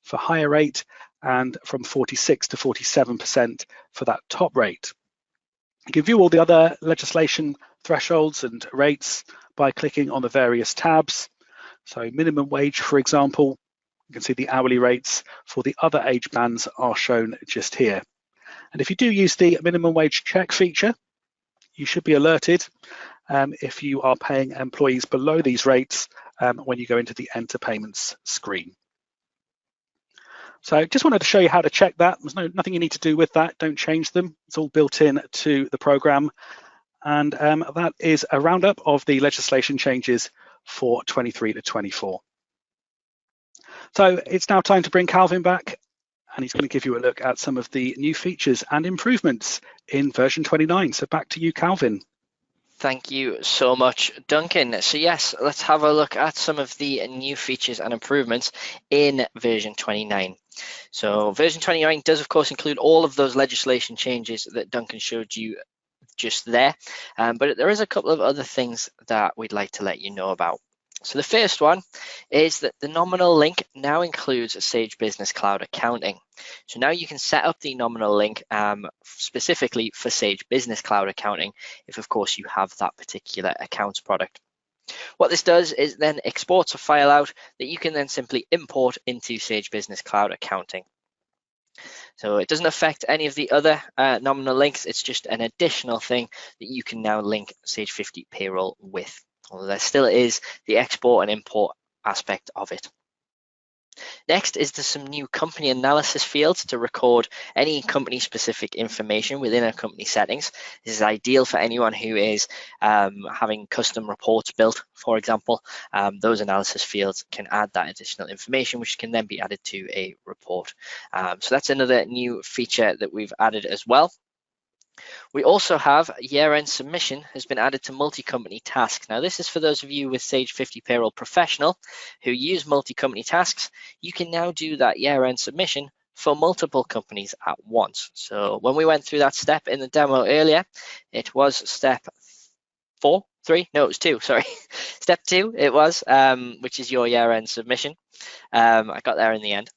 for higher rate and from 46 to 47% for that top rate. You can view all the other legislation thresholds and rates by clicking on the various tabs. So minimum wage, for example, you can see the hourly rates for the other age bands are shown just here. And if you do use the minimum wage check feature, you should be alerted if you are paying employees below these rates when you go into the enter payments screen. So just wanted to show you how to check that. There's nothing you need to do with that. Don't change them. It's all built in to the program. And that is a roundup of the legislation changes for 23 to 24. So it's now time to bring Calvin back, and he's going to give you a look at some of the new features and improvements in version 29. So back to you, Calvin. Thank you so much, Duncan. So yes, let's have a look at some of the new features and improvements in version 29. So version 29 does of course include all of those legislation changes that Duncan showed you just there, but there is a couple of other things that we'd like to let you know about. So the first one is that the nominal link now includes Sage Business Cloud Accounting. So now you can set up the nominal link specifically for Sage Business Cloud Accounting if of course you have that particular accounts product. What this does is then exports a file out that you can then simply import into Sage Business Cloud Accounting. So it doesn't affect any of the other nominal links. It's just an additional thing that you can now link Sage 50 Payroll with. Although there still is the export and import aspect of it. Next is there's some new company analysis fields to record any company specific information within a company settings. This is ideal for anyone who is having custom reports built, for example. Those analysis fields can add that additional information, which can then be added to a report. So that's another new feature that we've added as well. We also have year-end submission has been added to multi-company tasks. Now this is for those of you with Sage 50 Payroll Professional who use multi-company tasks. You can now do that year-end submission for multiple companies at once. So when we went through that step in the demo earlier, it was step 2, sorry. Step 2 it was, which is your year-end submission. I got there in the end.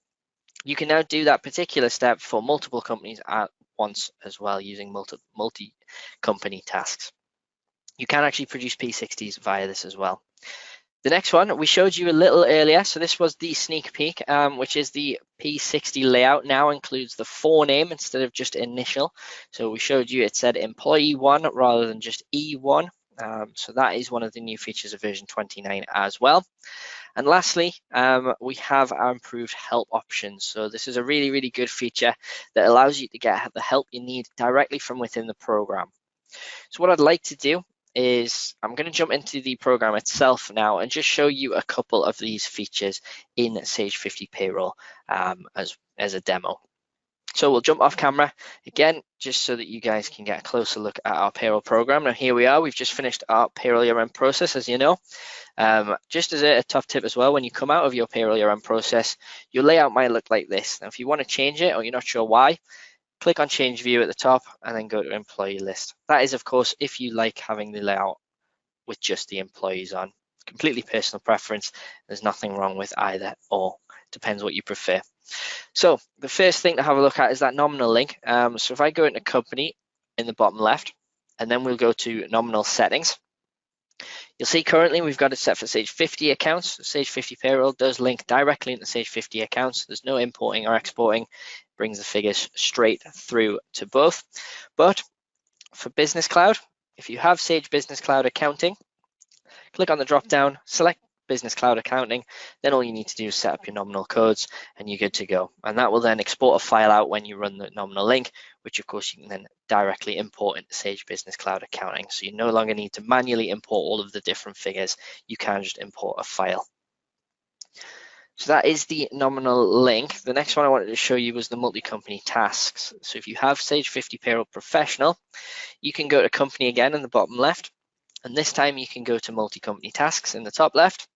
You can now do that particular step for multiple companies at once as well using multi-company tasks. You can actually produce P60s via this as well. The next one we showed you a little earlier, so this was the sneak peek, which is the P60 layout now includes the forename instead of just initial. So we showed you it said employee 1 rather than just E1. So that is one of the new features of version 29 as well. And lastly, we have our improved help options. So this is a really, really good feature that allows you to get the help you need directly from within the program. So what I'd like to do is I'm going to jump into the program itself now and just show you a couple of these features in Sage 50 Payroll as a demo. So we'll jump off camera again, just so that you guys can get a closer look at our payroll program. Now here we are, we've just finished our payroll year-end process, as you know. Just as a top tip as well, when you come out of your payroll year-end process, your layout might look like this. Now if you want to change it or you're not sure why, click on change view at the top and then go to employee list. That is of course if you like having the layout with just the employees on. Completely personal preference. There's nothing wrong with either or. Depends what you prefer. So the first thing to have a look at is that nominal link. So if I go into company in the bottom left, and then we'll go to nominal settings. You'll see currently we've got it set for Sage 50 accounts. Sage 50 Payroll does link directly into Sage 50 accounts. There's no importing or exporting. It brings the figures straight through to both. But for Business Cloud, if you have Sage Business Cloud Accounting, click on the drop down, select Business Cloud Accounting, then all you need to do is set up your nominal codes and you're good to go. And that will then export a file out when you run the nominal link, which of course you can then directly import into Sage Business Cloud Accounting. So you no longer need to manually import all of the different figures. You can just import a file. So that is the nominal link. The next one I wanted to show you was the multi-company tasks. So if you have Sage 50 Payroll Professional, you can go to company again in the bottom left. And this time you can go to multi-company tasks in the top left.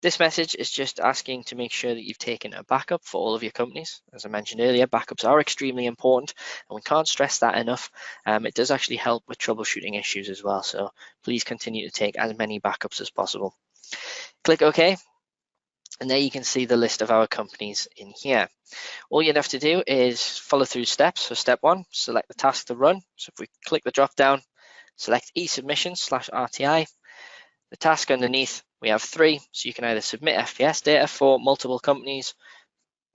This message is just asking to make sure that you've taken a backup for all of your companies. As I mentioned earlier, backups are extremely important and we can't stress that enough. It does actually help with troubleshooting issues as well. So please continue to take as many backups as possible. Click OK. And there you can see the list of our companies in here. All you'd have to do is follow through steps. So step 1, select the task to run. So if we click the drop down, select eSubmissions/RTI. The task underneath, we have 3, so you can either submit FPS data for multiple companies,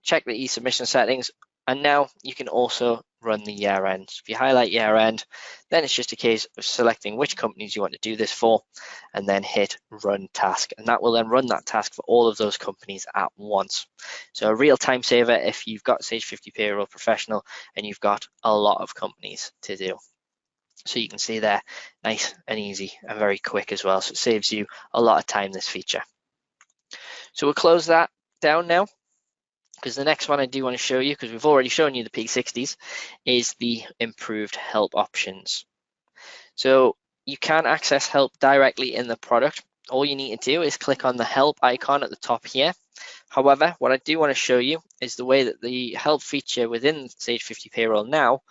check the eSubmission settings, and now you can also run the year end. So if you highlight year end, then it's just a case of selecting which companies you want to do this for, and then hit run task, and that will then run that task for all of those companies at once. So a real time saver if you've got Sage 50 Payroll Professional and you've got a lot of companies to do. So you can see there, nice and easy and very quick as well. So it saves you a lot of time, this feature. So we'll close that down now, because the next one I do want to show you, because we've already shown you the P60s, is the improved help options. So you can access help directly in the product. All you need to do is click on the help icon at the top here. However, what I do want to show you is the way that the help feature within Sage 50 Payroll now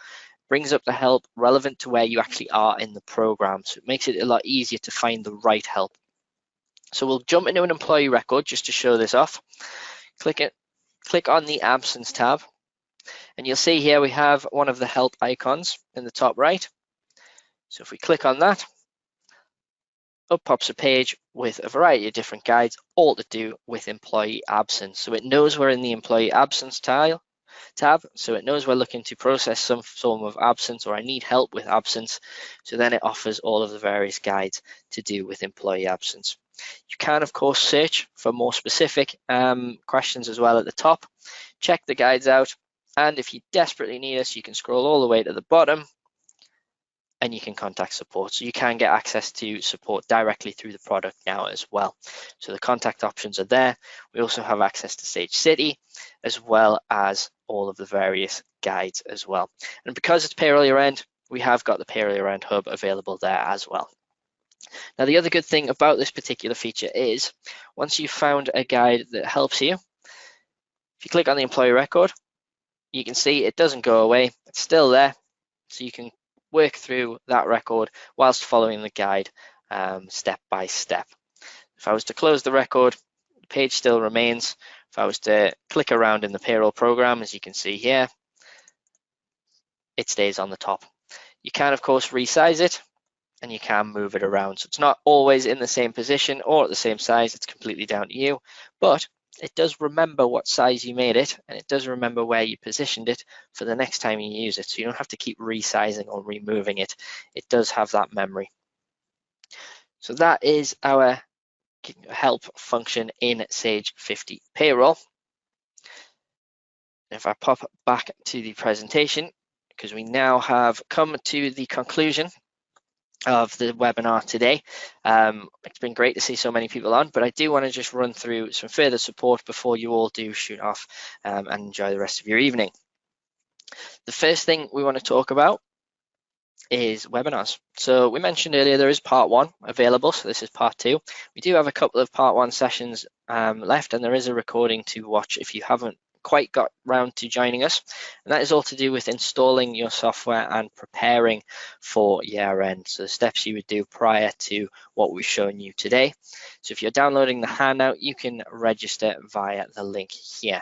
brings up the help relevant to where you actually are in the program. So it makes it a lot easier to find the right help. So we'll jump into an employee record just to show this off. Click on the absence tab, and you'll see here we have one of the help icons in the top right. So if we click on that, up pops a page with a variety of different guides, all to do with employee absence. So it knows we're in the employee absence tab, so it knows we're looking to process some form of absence, or I need help with absence. So then it offers all of the various guides to do with employee absence. You can, of course, search for more specific questions as well at the top. Check the guides out, and if you desperately need us, you can scroll all the way to the bottom and you can contact support. So you can get access to support directly through the product now as well. So the contact options are there. We also have access to Sage City, as well as all of the various guides as well. And because it's payroll year end, we have got the payroll year end hub available there as well. Now, the other good thing about this particular feature is once you've found a guide that helps you, if you click on the employee record, you can see it doesn't go away. It's still there. So you can work through that record whilst following the guide step by step. If I was to close the record, the page still remains. If I was to click around in the payroll program, as you can see here, it stays on the top. You can, of course, resize it and you can move it around. So it's not always in the same position or at the same size. It's completely down to you, but it does remember what size you made it, and it does remember where you positioned it for the next time you use it. So you don't have to keep resizing or removing it. It does have that memory. So that is our help function in Sage 50 Payroll. If I pop back to the presentation, because we now have come to the conclusion of the webinar today. It's been great to see so many people on, but I do want to just run through some further support before you all do shoot off and enjoy the rest of your evening. The first thing we want to talk about is webinars. So we mentioned earlier there is part 1 available, so this is part 2. We do have a couple of part 1 sessions left, and there is a recording to watch if you haven't quite got round to joining us, and that is all to do with installing your software and preparing for year end. So the steps you would do prior to what we've shown you today. So if you're downloading the handout, you can register via the link here.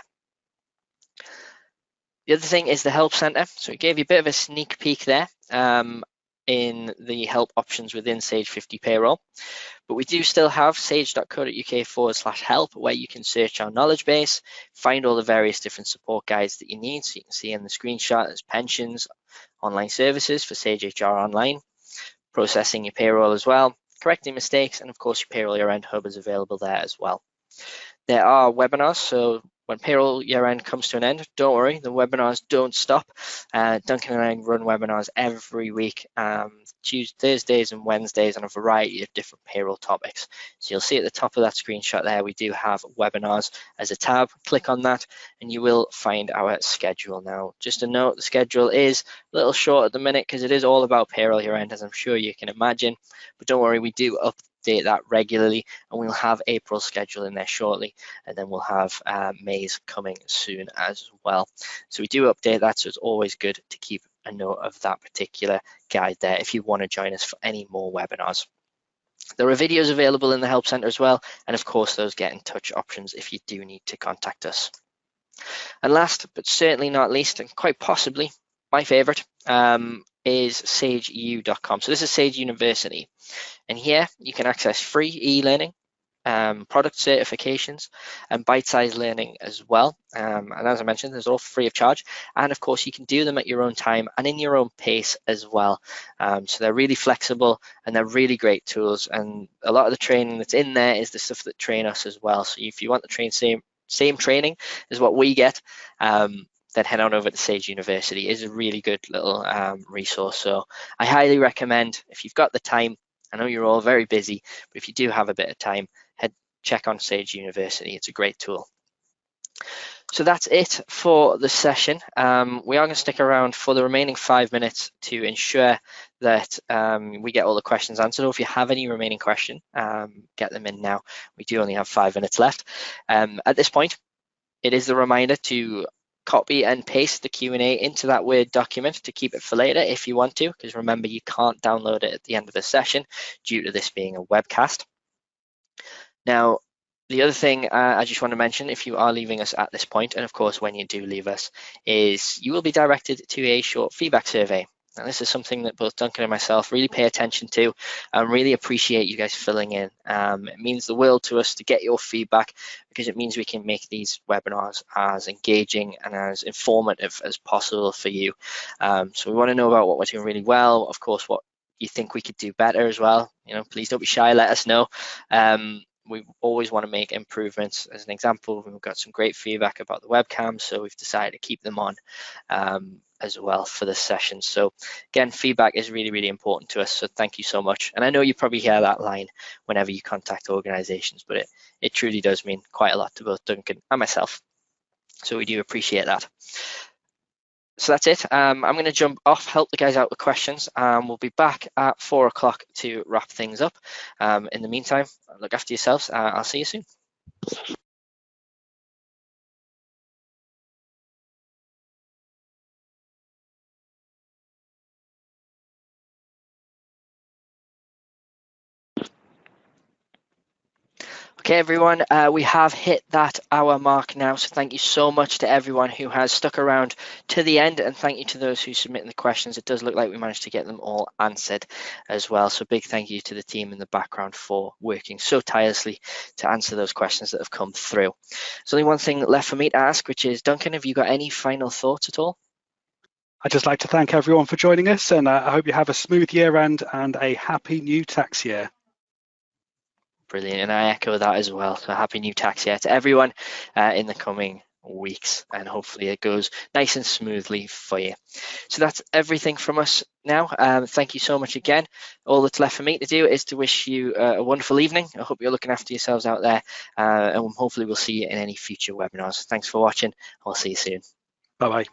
The other thing is the Help Center. So it gave you a bit of a sneak peek there in the help options within Sage 50 Payroll. But we do still have sage.co.uk/help, where you can search our knowledge base, find all the various different support guides that you need. So you can see in the screenshot, there's pensions, online services for Sage HR Online, processing your payroll as well, correcting mistakes, and of course your payroll year-end hub is available there as well. There are webinars, so when payroll year end comes to an end, don't worry, the webinars don't stop. Duncan and I run webinars every week, Thursdays and Wednesdays on a variety of different payroll topics. So you'll see at the top of that screenshot there, we do have webinars as a tab. Click on that and you will find our schedule. Now, just a note, the schedule is a little short at the minute because it is all about payroll year end, as I'm sure you can imagine. But don't worry, we do update that regularly, and we'll have April's schedule in there shortly, and then we'll have May's coming soon as well. So we do update that, so it's always good to keep a note of that particular guide there if you want to join us for any more webinars. There are videos available in the Help Center as well, and of course those get in touch options if you do need to contact us. And last but certainly not least, and quite possibly my favorite, is sageu.com. So this is Sage University, and here you can access free e-learning, product certifications, and bite-sized learning as well. And as I mentioned, there's all free of charge, and of course you can do them at your own time and in your own pace as well. So they're really flexible and they're really great tools, and a lot of the training that's in there is the stuff that train us as well. So if you want to train same training as what we get, then head on over to Sage University. It is a really good little resource. So I highly recommend, if you've got the time, I know you're all very busy, but if you do have a bit of time, check on Sage University. It's a great tool. So that's it for the session. We are going to stick around for the remaining 5 minutes to ensure that we get all the questions answered. Or if you have any remaining question, get them in now. We do only have 5 minutes left. At this point, it is the reminder to copy and paste the Q&A into that Word document to keep it for later if you want to, because remember, you can't download it at the end of the session due to this being a webcast. Now, the other thing I just want to mention, if you are leaving us at this point, and of course when you do leave us, is you will be directed to a short feedback survey. Now, this is something that both Duncan and myself really pay attention to and really appreciate you guys filling in. It means the world to us to get your feedback, because it means we can make these webinars as engaging and as informative as possible for you. So we want to know about what we're doing really well, of course, what you think we could do better as well. Please don't be shy, let us know. We always want to make improvements. As an example, we've got some great feedback about the webcams, so we've decided to keep them on as well for this session. So again, feedback is really, really important to us, so thank you so much. And I know you probably hear that line whenever you contact organizations, but it truly does mean quite a lot to both Duncan and myself. So we do appreciate that. So that's it. I'm going to jump off, help the guys out with questions, and we'll be back at 4 o'clock to wrap things up. In the meantime, look after yourselves. I'll see you soon. Okay, everyone, we have hit that hour mark now, so thank you so much to everyone who has stuck around to the end, and thank you to those who submitted the questions. It does look like we managed to get them all answered as well, so big thank you to the team in the background for working so tirelessly to answer those questions that have come through. There's only one thing left for me to ask, which is, Duncan, have you got any final thoughts at all? I'd just like to thank everyone for joining us, and I hope you have a smooth year end and a happy new tax year. Brilliant, and I echo that as well. So happy new tax year to everyone in the coming weeks, and hopefully it goes nice and smoothly for you. So that's everything from us now. Thank you so much again. All that's left for me to do is to wish you a wonderful evening. I hope you're looking after yourselves out there, and hopefully we'll see you in any future webinars. Thanks for watching. I'll see you soon. Bye-bye.